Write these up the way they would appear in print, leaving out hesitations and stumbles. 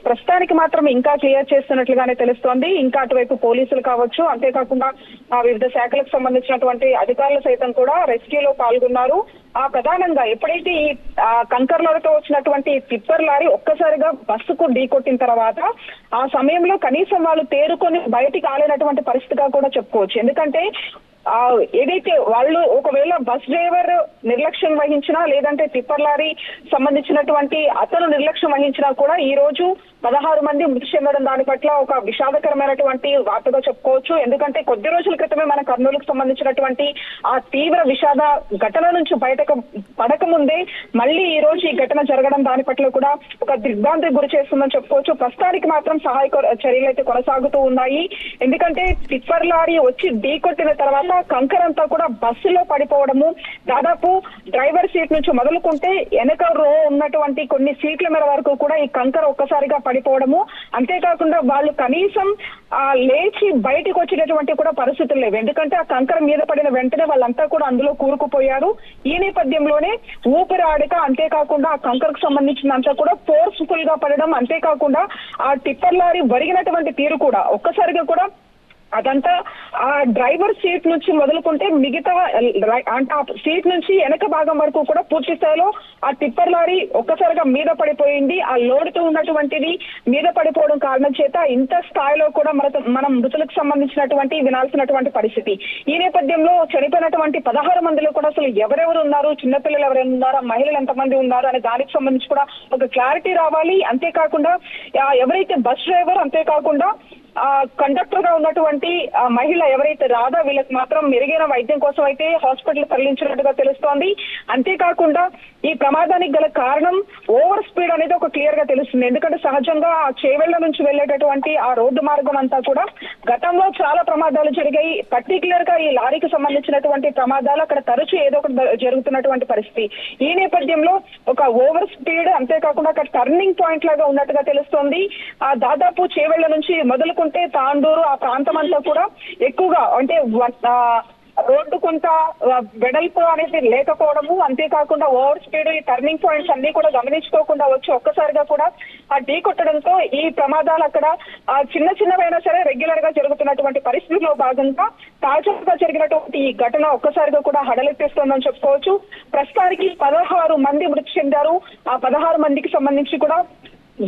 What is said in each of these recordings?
ప్రస్తుతానికి మాత్రం ఇంకా క్లియర్ చేస్తున్నట్లుగానే తెలుస్తోంది. ఇంకా అటువైపు పోలీసులు కావచ్చు, అంతేకాకుండా వివిధ శాఖలకు సంబంధించినటువంటి అధికారులు సైతం కూడా రెస్క్యూలో పాల్గొన్నారు. ప్రధానంగా ఎప్పుడైతే ఈ కంకర్ లారీతో వచ్చినటువంటి టిప్పర్ లారీ ఒక్కసారిగా బస్సుకు ఢీకొట్టిన తర్వాత ఆ సమయంలో కనీసం వాళ్ళు తేరుకొని బయటికి ఆలేనటువంటి పరిస్థితిగా కూడా చెప్పుకోవచ్చు. ఎందుకంటే ఏదైతే వాళ్ళు ఒకవేళ బస్ డ్రైవర్ నిర్లక్ష్యం వహించినా, లేదంటే టిప్పర్ లారీ సంబంధించినటువంటి అతను నిర్లక్ష్యం వహించినా కూడా ఈ రోజు 16 మంది మృతి చెందడం దాని పట్ల ఒక విషాదకరమైనటువంటి వార్తగా చెప్పుకోవచ్చు. ఎందుకంటే కొద్ది రోజుల క్రితమే మన కర్నూలుకు సంబంధించినటువంటి ఆ తీవ్ర విషాద ఘటన నుంచి బయటకు పడకముందే మళ్ళీ ఈ రోజు ఈ ఘటన జరగడం దాని పట్ల కూడా ఒక దిగ్భ్రాంతికి గురి చేస్తుందని చెప్పుకోవచ్చు. ప్రస్తుతానికి మాత్రం సహాయక చర్యలు అయితే కొనసాగుతూ ఉన్నాయి. ఎందుకంటే టిప్పర్ లారీ వచ్చి ఢీకొట్టిన తర్వాత కంకర్ అంతా కూడా బస్సులో పడిపోవడము, దాదాపు డ్రైవర్ సీట్ నుంచి మొదలుకుంటే వెనక రో ఉన్నటువంటి కొన్ని సీట్ల మేర వరకు కూడా ఈ కంకర్ ఒక్కసారిగా పడిపోవడము, అంతేకాకుండా వాళ్ళు కనీసం లేచి బయటికి వచ్చేటటువంటి కూడా పరిస్థితులు లేవు. ఎందుకంటే ఆ కంకర మీద పడిన వెంటనే వాళ్ళంతా కూడా అందులో కూరుకుపోయారు. ఈ నేపథ్యంలోనే ఊపిరాడక, అంతేకాకుండా ఆ కంకరకు సంబంధించినంతా కూడా ఫోర్స్ఫుల్ గా పడడం, అంతేకాకుండా ఆ టిప్పర్ లారీ ఒరిగినటువంటి తీరు కూడా ఒక్కసారిగా కూడా అదంతా ఆ డ్రైవర్ సీట్ నుంచి మొదలుకుంటే మిగతా అంటే ఆ సీట్ నుంచి వెనక భాగం వరకు కూడా పూర్తి స్థాయిలో ఆ టిప్పర్ లారీ ఒక్కసారిగా మీద పడిపోయింది. ఆ లోడ్ తో ఉన్నటువంటిది మీద పడిపోవడం కారణం చేత ఇంత స్థాయిలో కూడా మనం మృతులకు సంబంధించినటువంటి వినాల్సినటువంటి పరిస్థితి. ఈ నేపథ్యంలో చనిపోయినటువంటి 16 మందిలో కూడా అసలు ఎవరెవరు ఉన్నారు, చిన్నపిల్లలు ఎవరైనా ఉన్నారా, మహిళలు ఎంతమంది ఉన్నారు అనే దానికి సంబంధించి కూడా ఒక క్లారిటీ రావాలి. అంతేకాకుండా ఎవరైతే బస్ డ్రైవర్, అంతేకాకుండా కండక్టర్ గా ఉన్నటువంటి మహిళ ఎవరైతే రాదా, వీళ్ళకి మాత్రం మెరుగైన వైద్యం కోసం అయితే హాస్పిటల్ తరలించినట్టుగా తెలుస్తోంది. అంతేకాకుండా ఈ ప్రమాదానికి గల కారణం ఓవర్ స్పీడ్ అనేది ఒక క్లియర్ గా తెలుస్తుంది. ఎందుకంటే సహజంగా చేవెళ్ల నుంచి వెళ్లేటటువంటి ఆ రోడ్డు మార్గం అంతా కూడా గతంలో చాలా ప్రమాదాలు జరిగాయి. పర్టికులర్ గా ఈ లారీకి సంబంధించినటువంటి ప్రమాదాలు అక్కడ తరచూ ఏదో ఒకటి జరుగుతున్నటువంటి పరిస్థితి. ఈ నేపథ్యంలో ఒక ఓవర్ స్పీడ్, అంతేకాకుండా అక్కడ టర్నింగ్ పాయింట్ లాగా ఉన్నట్టుగా తెలుస్తోంది. దాదాపు చేవెళ్ల నుంచి మొదలుకుంటే తాండూరు ఆ ప్రాంతం అంతా కూడా ఎక్కువగా అంటే రోడ్డు కొంత వెడల్పు అనేది లేకపోవడము, అంతేకాకుండా ఓవర్ స్పీడ్, ఈ టర్నింగ్ పాయింట్స్ అన్ని కూడా గమనించుకోకుండా వచ్చి ఒక్కసారిగా కూడా ఢీ కొట్టడంతో ఈ ప్రమాదాలు అక్కడ చిన్న చిన్నవైనా సరే రెగ్యులర్ గా జరుగుతున్నటువంటి పరిస్థితిలో భాగంగా తాజాగా జరిగినటువంటి ఈ ఘటన ఒక్కసారిగా కూడా హడలెత్తిస్తోందని చెప్పుకోవచ్చు. ప్రస్తుతానికి 16 మంది మృతి చెందారు. ఆ 16 మందికి సంబంధించి కూడా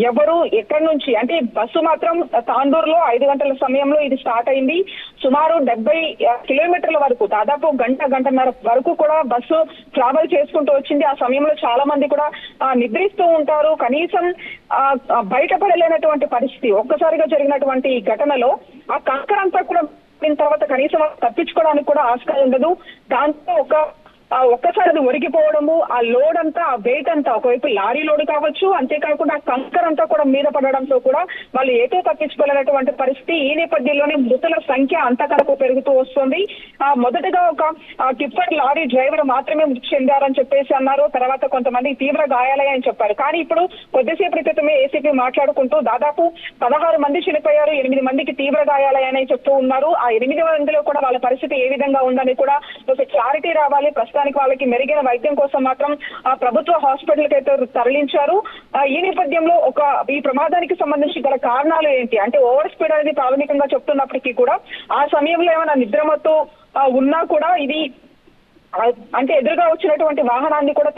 ఎవరు ఎక్కడి నుంచి అంటే బస్సు మాత్రం తాండూరులో 5 గంటల సమయంలో ఇది స్టార్ట్ అయింది. సుమారు 70 కిలోమీటర్ల వరకు, దాదాపు గంటన్నర వరకు కూడా బస్సు ట్రావెల్ చేసుకుంటూ వచ్చింది. ఆ సమయంలో చాలా మంది కూడా నిద్రిస్తూ ఉంటారు. కనీసం బయటపడలేనటువంటి పరిస్థితి. ఒక్కసారిగా జరిగినటువంటి ఈ ఘటనలో ఆ కంకర అంతా కూడా తర్వాత కనీసం తప్పించుకోవడానికి కూడా ఆస్కారం ఉండదు. దాంతో ఒక్కసారి అది ఒరిగిపోవడము, ఆ లోడ్ అంతా, ఆ వెయిట్ అంతా, ఒకవైపు లారీ లోడ్ కావచ్చు, అంతేకాకుండా కంకర్ అంతా కూడా మీద పడడంతో కూడా వాళ్ళు ఏదో తప్పించుకోలేనటువంటి పరిస్థితి. ఈ నేపథ్యంలోనే మృతుల సంఖ్య అంతకరకు పెరుగుతూ వస్తుంది. మొదటగా ఒక టిప్పర్ లారీ డ్రైవర్ మాత్రమే మృతి చెందారని చెప్పేసి అన్నారు. తర్వాత కొంతమంది తీవ్ర గాయాలయ్యాయని చెప్పారు. కానీ ఇప్పుడు కొద్దిసేపటి క్రితమే ఏసీపీ మాట్లాడుకుంటూ దాదాపు 16 మంది చనిపోయారు, 8 మందికి తీవ్ర గాయాలయ్యాయని చెప్తూ ఉన్నారు. ఆ 8 మందిలో కూడా వాళ్ళ పరిస్థితి ఏ విధంగా ఉందని కూడా ఒక క్లారిటీ రావాలి. ప్రస్తుతానికి వాళ్ళకి మెరుగైన వైద్యం కోసం మాత్రం ప్రభుత్వ హాస్పిటల్ కి అయితే తరలించారు. ఈ నేపథ్యంలో ఈ ప్రమాదానికి సంబంధించి గల కారణాలు ఏంటి అంటే ఓవర్ స్పీడ్ అనేది ప్రాథమికంగా చెప్తున్నప్పటికీ కూడా ఆ సమయంలో ఏమైనా నిద్రమత్తు ఉన్నా కూడా ఇది అంటే ఎదురుగా వచ్చినటువంటి వాహనాన్ని కూడా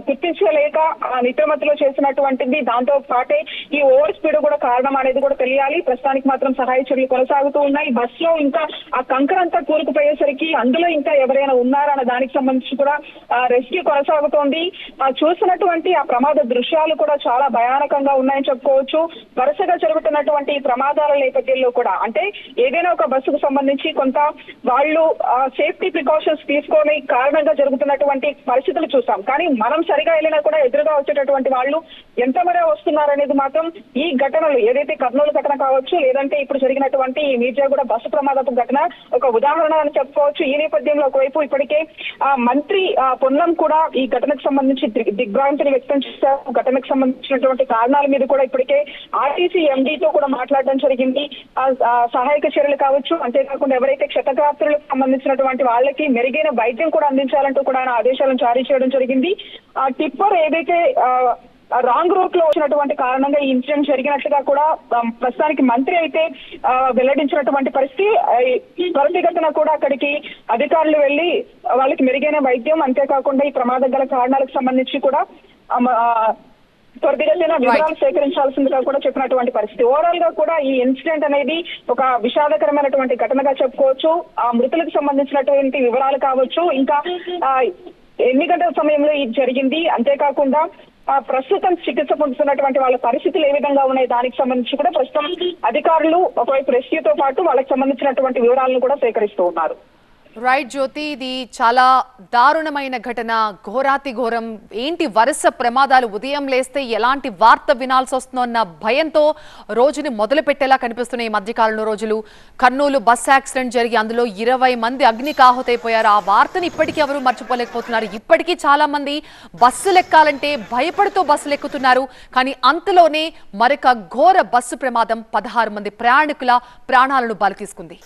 గుర్తించలేక నిద్రమత్తులో చేసినటువంటిది. దాంతో పాటే ఈ ఓవర్ స్పీడ్ కూడా కారణం అనేది కూడా తెలియాలి. ప్రస్తుతానికి మాత్రం సహాయ చర్యలు కొనసాగుతూ ఉన్నాయి. బస్ లో ఇంకా ఆ కంకర అంతా కూరుకుపోయేసరికి అందులో ఇంకా ఎవరైనా ఉన్నారా అన్న దానికి సంబంధించి కూడా రెస్క్యూ కొనసాగుతోంది. చూసినటువంటి ఆ ప్రమాద దృశ్యాలు కూడా చాలా భయానకంగా ఉన్నాయని చెప్పుకోవచ్చు. వరుసగా జరుగుతున్నటువంటి ఈ ప్రమాదాల నేపథ్యంలో కూడా అంటే ఏదైనా ఒక బస్సుకు సంబంధించి కొంత వాళ్ళు సేఫ్టీ ప్రికాషన్స్ తీసుకొని కారణంగా జరుగుతున్నటువంటి పరిస్థితులు చూసాం. కానీ మనం సరిగా వెళ్ళినా కూడా ఎదురుగా వచ్చేటటువంటి వాళ్ళు ఎంతమంది వస్తున్నారనేది మాత్రం ఈ ఘటనలు ఏదైతే కర్నూలు ఘటన కావచ్చు, లేదంటే ఇప్పుడు జరిగినటువంటి ఈ మీర్జాగూడ బస్సు ప్రమాదపు ఘటన ఒక ఉదాహరణ అని చెప్పుకోవచ్చు. ఈ నేపథ్యంలో ఒకవైపు ఇప్పటికే మంత్రి పొన్నం కూడా ఈ ఘటనకు సంబంధించి దిగ్భ్రాంతిని వ్యక్తం చేశారు. ఘటనకు సంబంధించినటువంటి కారణాల మీద కూడా ఇప్పటికే ఆర్టీసీ ఎండీతో కూడా మాట్లాడడం జరిగింది. సహాయక చర్యలు కావచ్చు, అంతేకాకుండా ఎవరైతే క్షతగాత్రులకు సంబంధించినటువంటి వాళ్ళకి మెరుగైన వైద్యం కూడా అందించాలంటూ కూడా ఆయన ఆదేశాలను జారీ చేయడం జరిగింది. ఆ టిప్పర్ ఏదైతే రాంగ్ రూట్ లో వచ్చినటువంటి కారణంగా ఈ ఇన్సిడెంట్ జరిగినట్లుగా కూడా ప్రస్తుతానికి మంత్రి అయితే వెల్లడించినటువంటి పరిస్థితి. త్వరితగతిన కూడా అక్కడికి అధికారులు వెళ్లి వాళ్ళకి మెరుగైన వైద్యం, అంతేకాకుండా ఈ ప్రమాదం గల కారణాలకు సంబంధించి కూడా త్వరితగతిన వివరాలు సేకరించాల్సిందిగా కూడా చెప్పినటువంటి పరిస్థితి. ఓవరాల్ గా కూడా ఈ ఇన్సిడెంట్ అనేది ఒక విషాదకరమైనటువంటి ఘటనగా చెప్పుకోవచ్చు. ఆ మృతులకు సంబంధించినటువంటి వివరాలు కావచ్చు, ఇంకా ఎన్ని గంటల సమయంలో ఇది జరిగింది, అంతేకాకుండా ప్రస్తుతం చికిత్స పొందుతున్నటువంటి వాళ్ళ పరిస్థితులు ఏ విధంగా ఉన్నాయి దానికి సంబంధించి కూడా ప్రస్తుతం అధికారులు ఒకవైపు రెస్క్యూతో పాటు వాళ్ళకి సంబంధించినటువంటి వివరాలను కూడా సేకరిస్తూ ఉన్నారు. రైట్ జ్యోతి, ఇది చాలా దారుణమైన ఘటన, ఘోరాతి ఘోరం. ఏంటి వరుస ప్రమాదాలు, ఉదయం లేస్తే ఎలాంటి వార్త వినాల్సి వస్తుందో అన్న భయంతో రోజుని మొదలు పెట్టేలా కనిపిస్తున్నాయి ఈ మధ్యకాలంలో రోజులు. కర్నూలు బస్ యాక్సిడెంట్ జరిగి అందులో 20 మంది అగ్నికాహుతైపోయారు. ఆ వార్తని ఇప్పటికీ ఎవరు మర్చిపోలేకపోతున్నారు. ఇప్పటికీ చాలా మంది బస్సులు ఎక్కాలంటే భయపడుతూ బస్సులు ఎక్కుతున్నారు. కానీ అంతలోనే మరొక ఘోర బస్సు ప్రమాదం 16 మంది ప్రయాణికుల ప్రాణాలను బలి తీసుకుంది.